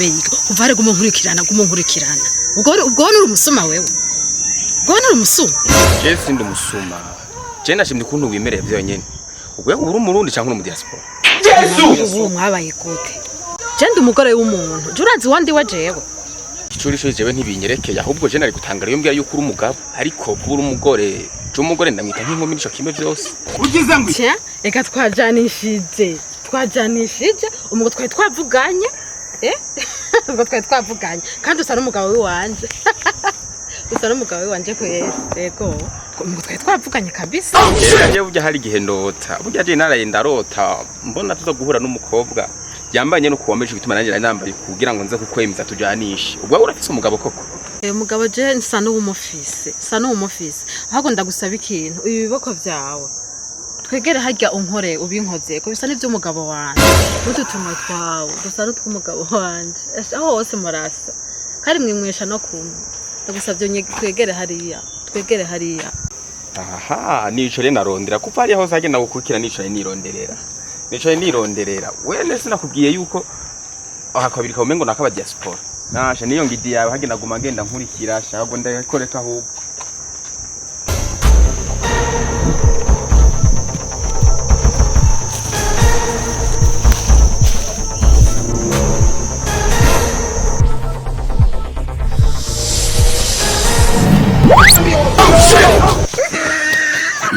kubeyika uvare gumunkurikirana ubwo uri umusuma wewe ubwo uri umusuma je sindi umusuma je nashimye kuntu wimereye byonyene ubwo uri umurundi cyangwa mu diaspora Yesu mwabaye gute je ndi umugore w'umuntu je urazi wandi wa jewe icuri cyo jewe ntibinyerekeye ahubwo je nari gutangara iyo mbwira yuko uri umugabo ariko kubura umugore je umugore ndamwita nk'inkumi nico kimwe byose ugize ngo reka twajanishije umugabo twari twavuganye ubwo twari twavuganye kandi usa n'umugabo w'iwanje yego umugabo twari twavuganye kabisa je burya hari gihe ndota burya je naraye ndarota mbona tuzo guhura n'umukobwa yambanye no kuwameje bituma nanjye nambaye kugira ngo nze kukwemeza tujanishe ubwo urafise umugabo koko umugabo je nsa n'umufise ahubwo ndagusaba ikintu ibi biboko vyawe twegere harya unkore ubinkoze ko bisa n'ivyo umugabo wanje n'ututumwa twawe dusa n'utw'umugabo wanje aho hose murasa kari mwimwisha no kumwe ndagusavye twegere hariya aha nico re narondera kuva ari hose agenda gukurikira nico nironderera wene sinakubwiye yuko akabiri ka umengo nakaba diaspora nasha niyo ngidi yawe hagenda guma ngenda nkurikira shago ndakoreka ahubwo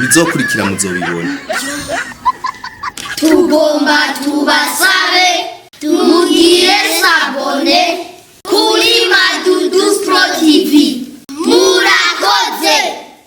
bizokurikira muzobibona tugomba tubasaba